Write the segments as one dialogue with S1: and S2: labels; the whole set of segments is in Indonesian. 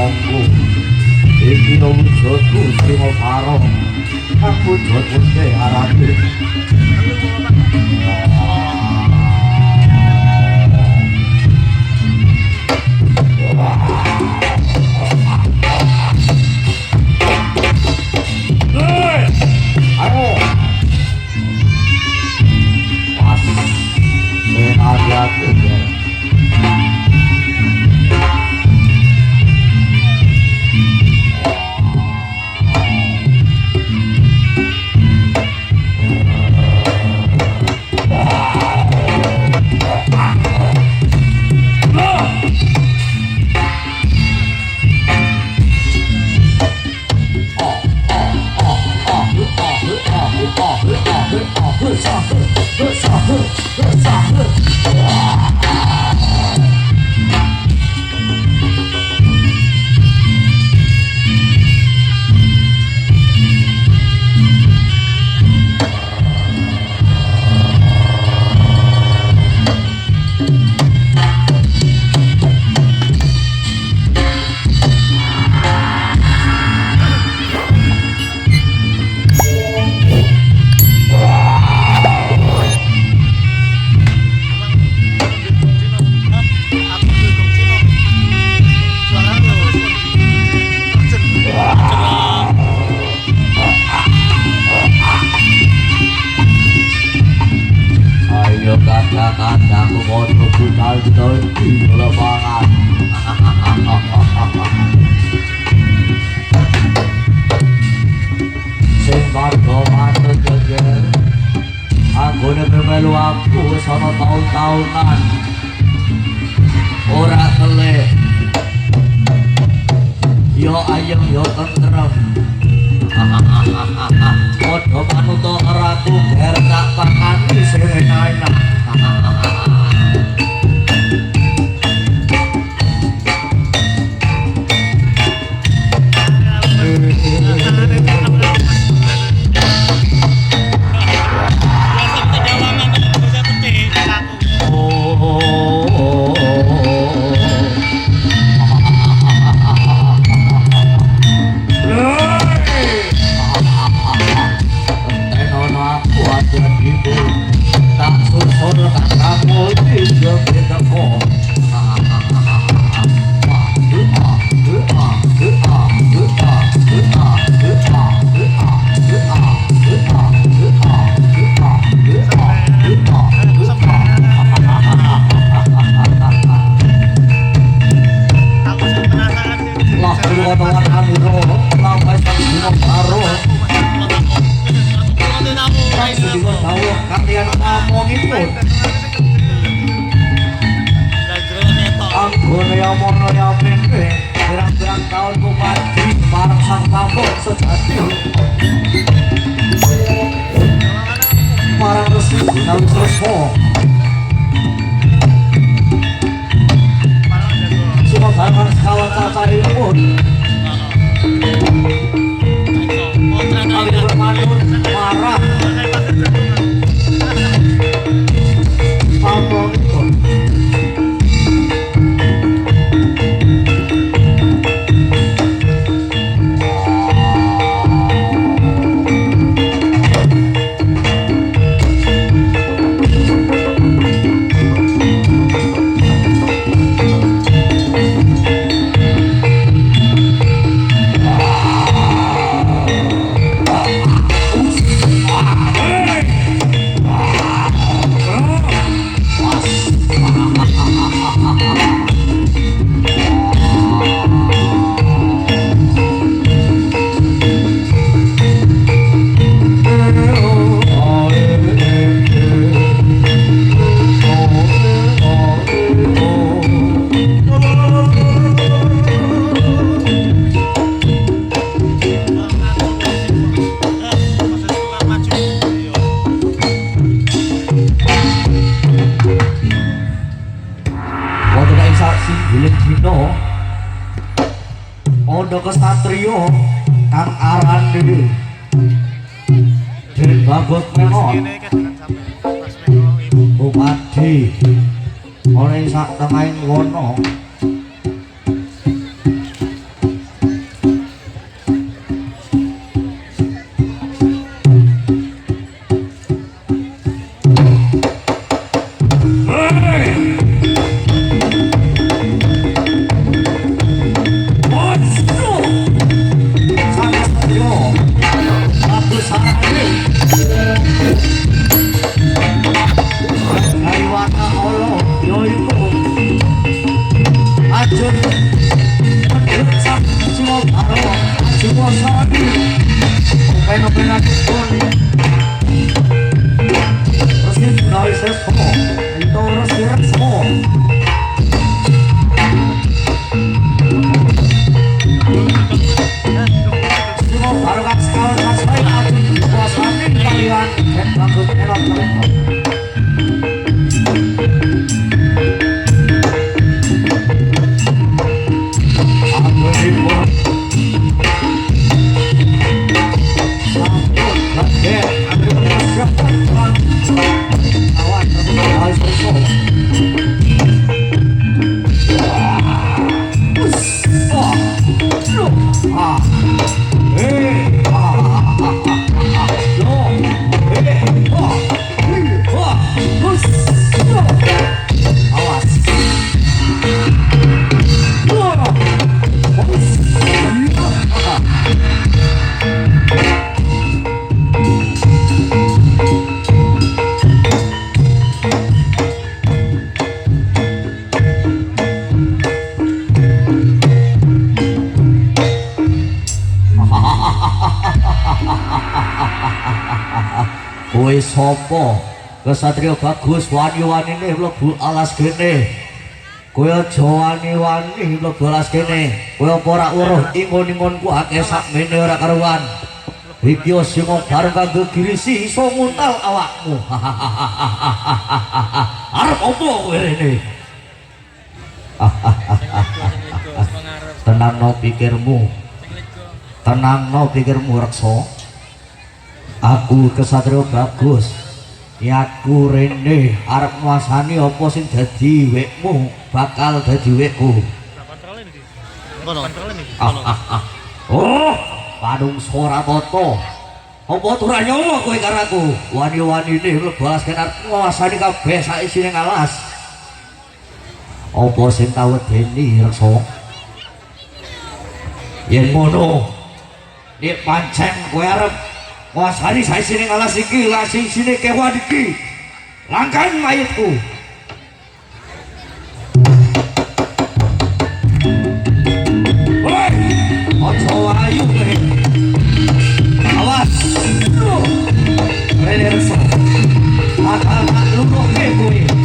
S1: monggo iki wujudku sing karo aku wujudke arane ayo pas hati-hati ya. Kata-kataku mau butal di lapangan. Sing warga manut jejer anggone melu aku sama tahun-tahunan ora keleh yo ayem yo tentrem. Padha manut karaku ger tak pakani sing enak-enak. Anggone yang mono yang mimpi pirang-pirang tahun ku mati marang sang pamuk sejati marang resi Gunawi Tresna sumabarang sekawan cacaripun alih bermanun marang pamukipun. Ondo kesatrio kang arane Den Babot Menon Bupati oleh sak tengahing wono baru semua sani peno-pena pun resin dari sesko itu resin semua semua baru kan sekali kasih aku kuasani kalian dan langsung enak mereka sopo kesatria bagus wani-wani nih mlebu alas kene kowe aja wani-wani mlebu alas kene kowe apa ora weruh ingon-ingonku akeh sakmene ora karuan iki sing bareng kanggo girisi iso nguntal awakmu arep opo kowe rene tenangno pikirmu reksa aku kesatria bagus yaku rene arep nguasani apa sing dadi wekmu bakal dadi wekku oh padung sora toto apa ora nyowo kowe karo aku wani-wanine mlebu alas kene arep nguasani kabeh sak isine alas apa sing tau wedeni reksa yen ngono nek pancen kowe arep nguasani saisine alas iki lah sisine kewan iki langkan mayitku woi ojo ayu kowe awas rene reso akal luruh kowe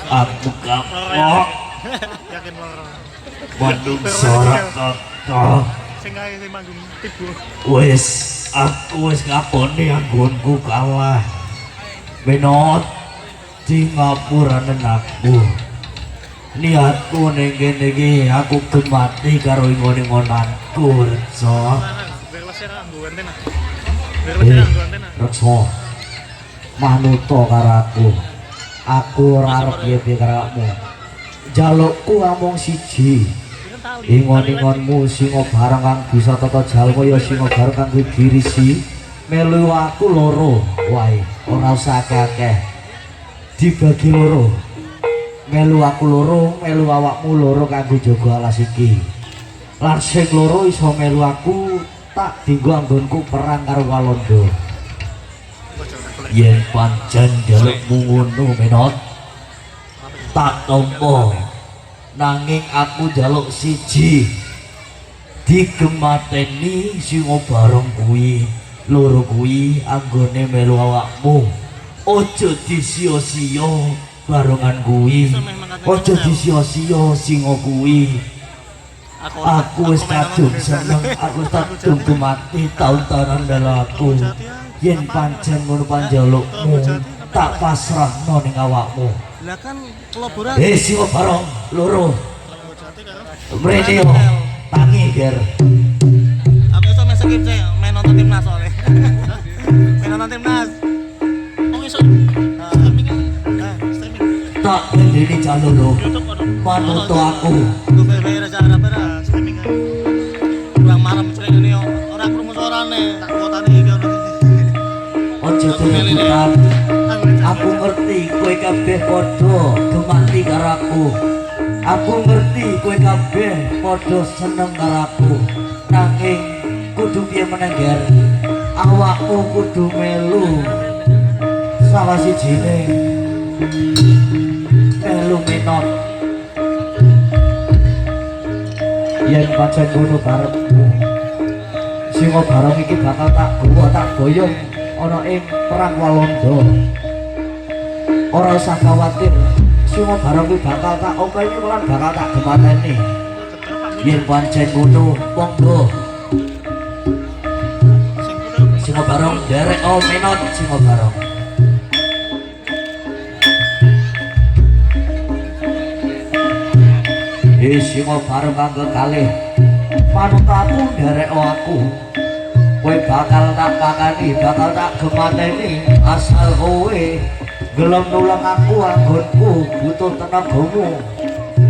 S1: aku kapok bandung sorak toto wis aku wis ngaponi anggonku kalah benot di ngapuranen aku niatku ning kene iki aku gemati karo ingon-ingonanku Reksa Reksa manuto karo aku ora arep piye karo awakmu jalukku amung siji ingon-ingonmu singa bareng kang bisa tata jalma ya singa bareng kanggo girisi melu aku loro wae ora usah akeh-akeh dibagi loro melu aku loro melu awakmu loro kanggo jaga alas iki lan sing loro iso melu aku tak dinggo anggonku perang karo Walanda yen pancen jalukmu ngono menot tak tampa nanging aku jaluk siji digemateni singa bareng kuwi loro kuwi anggone melu awakmu ojo disia-sia barengan kuwi Ojo disia-sia singa kuwi. Aku wis kadung seneng, aku kadung mati taun-taunan dalaku. Yen pancen ngono panjalukmu, tak pasrahno ning awakmu.
S2: Lah kan kolaborasi.
S1: Singa barong loro. Mrene yo tangi ger.
S2: Aku iso main skip sih, main nonton timnas soalnya. Main nonton timnas. Oh iso. Streaming.
S1: Tak ndene jalur lho. Manut aku.
S2: Ku bayar acara bara streaming. Kurang malam sering ini ora krungu suarane, tak kuotane iki ono.
S1: Ojo tututan. Aku ngerti kowe kabeh padha gemati karo aku. Aku ngerti kowe kabeh padha seneng karo aku. Nanging kudu piye meneh ger. Awakmu kudu melu. Salah sijine melu menot. Yen pancen ngono karepmu, singa barong iki bakal tak gawa tak boyong ana ing perang Walanda. Ora usah khawatir, singa barong iki bakal tak openi lan bakal tak gemateni. Yen pancen ngono, monggo. Singa barong derek menot singa barong. Singa bareng kanggo kalih manut aku nderek aku kowe bakal tak pakani bakal tak gemateni asal kowe gelem nulung aku anggonku butuh tenagamu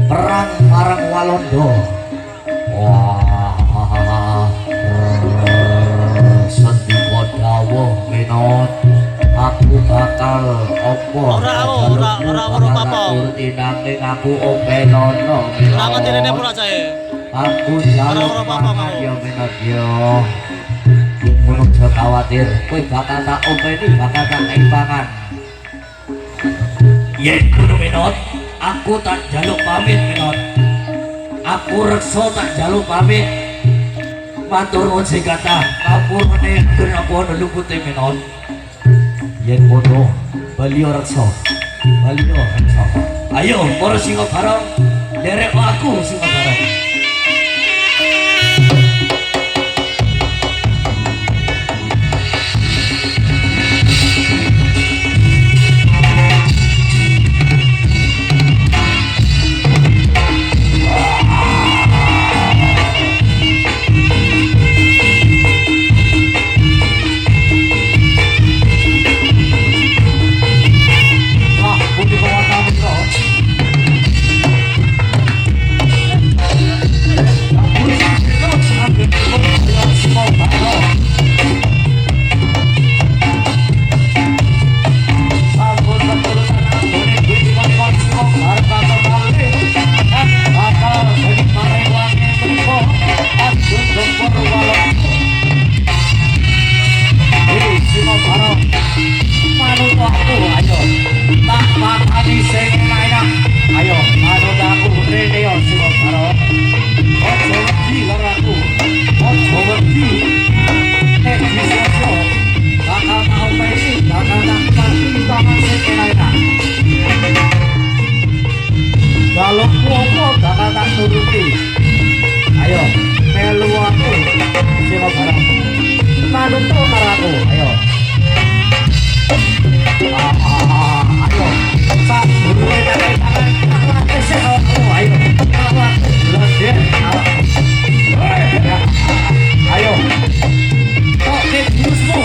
S1: perang marang Walanda. Wah sendika dawuh menot aku bakal opo
S2: ora apa-apa
S1: nanging aku openono
S2: lama direne pura jae
S1: aku jaluk mangan yo menot yo ngono aja khawatir kowe bakal tak openi bakal tak imbangan yen kudu menot aku tak jaluk pamit menot aku reksa tak jaluk pamit matur nuwun sing kathah kapurane kenapa nelupute menot yen ngono baliyo reksa ayo para singa barong derek aku singa barong. Kalau kuopo bakal tak turuti. Ayo, melu aku singa barong. Manut karo aku, ayo. Ayo, sak durunge tangan kesek aku, ayo. Awak leden awak. Ayo. Tok jurusmu.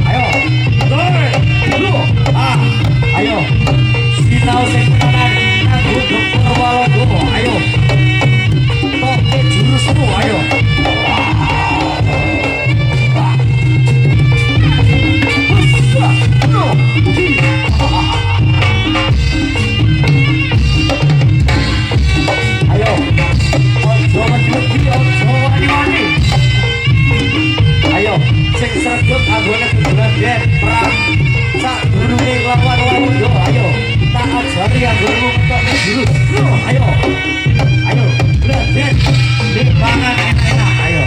S1: Ayo. Ayo. Sinau sing tenan kanggo dokter Walanda, ayo. Tok jurusmu, ayo. Ayo, ojo wedi, ojo wani-wani. Ayo, sing sregep anggone Belanda perang sak durunge lawan Walanda, ayo. Tak ajari anggone tok jurus. Ayo. Ayo, Belanda dipangan enak-enak, ayo.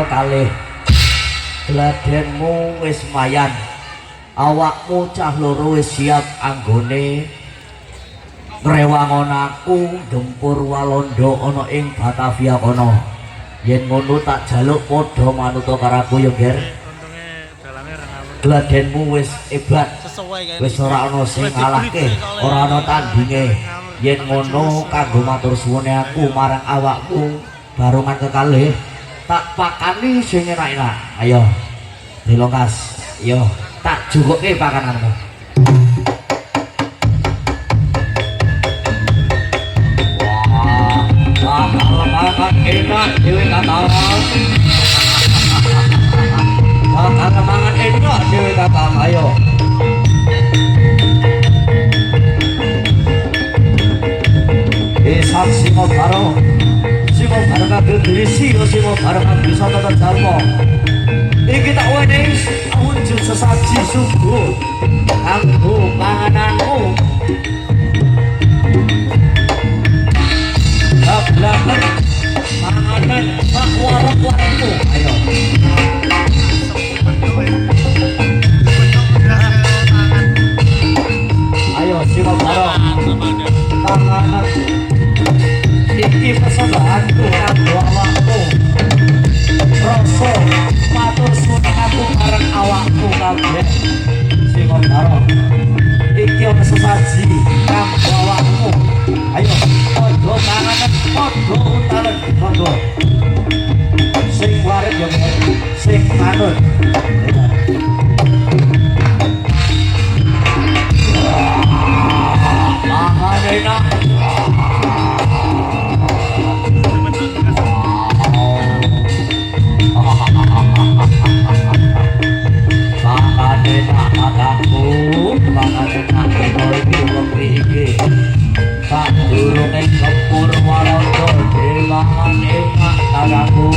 S1: kekalih gladenmu wis mayan awakmu cah loro wis siap anggone ngrewangon aku gempur Walanda ana ing Batavia kono. Yen ngono tak jaluk padha manuta karo aku ya, Ger. Gladenmu wis hebat. Wis ora ana sing ngalahke, ora ana tandinge. Yen ngono kanggo matur suwune aku marang awakmu barongan kekalih tak pakani sing enak-enak. Ayo. Dilongkas. Yo, tak jukuke pakananmu. Makan enak dewe kata makan enak dewe kata ayo Isak singo baro kabel dirisi singo baro kabel soto jalmo iki tak wenehi wujud sesaji subuh kanggo pangananmu belakang panganan tak warung-warungmu ayo ayo simak bareng panganan iki persembahanku kanggo awakmu rasa matur suwun aku bareng awakmu kabeh simak bareng iki ana sesaji kanggo awakmu ayo padha panganan padha utalan monggo sing wareg yo sing manut makan enak makan enak mataku makan enak iki wong iki tak durunge gempur Walanda dimangan enak karaku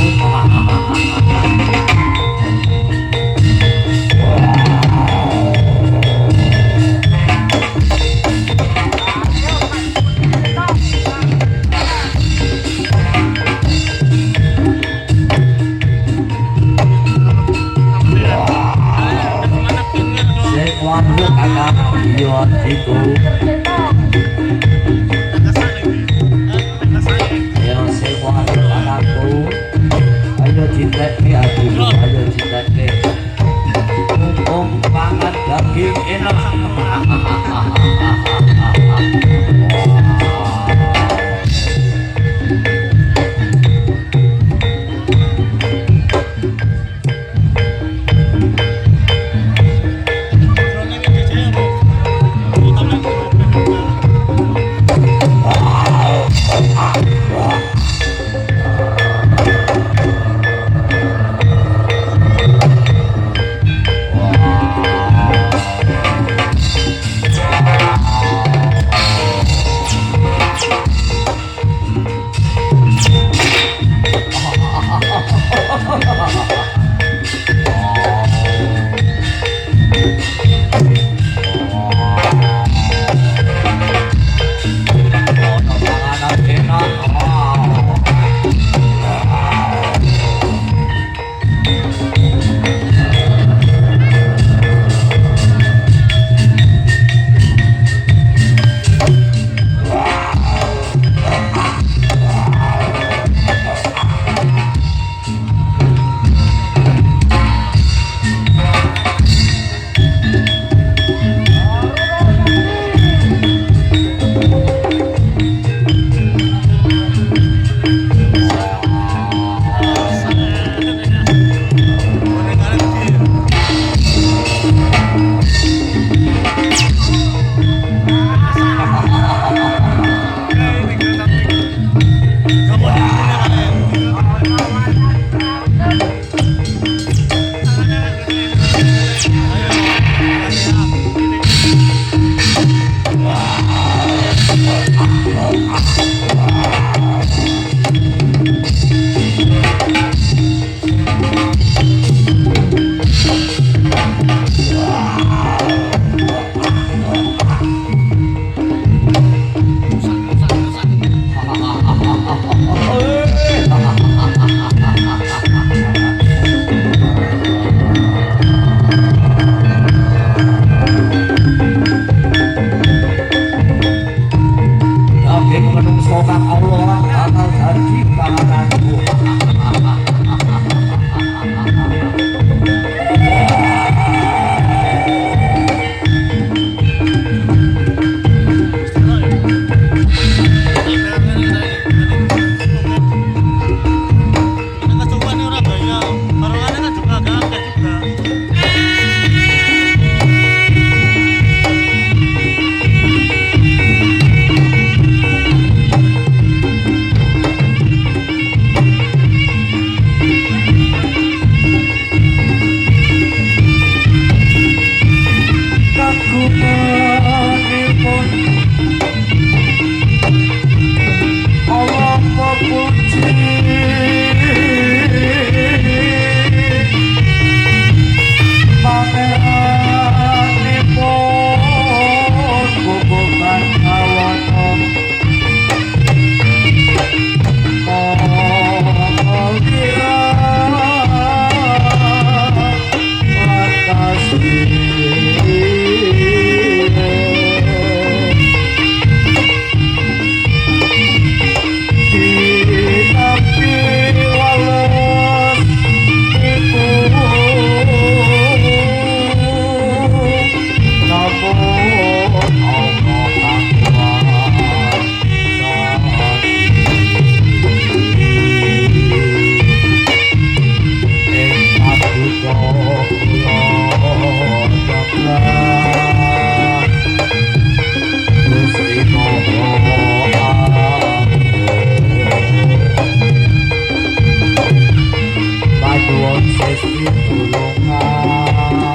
S1: sing wandu kakak iya itu ayo cintekne aku ayo cintekne mumpung pangan daging enak Paduan sesi tulungan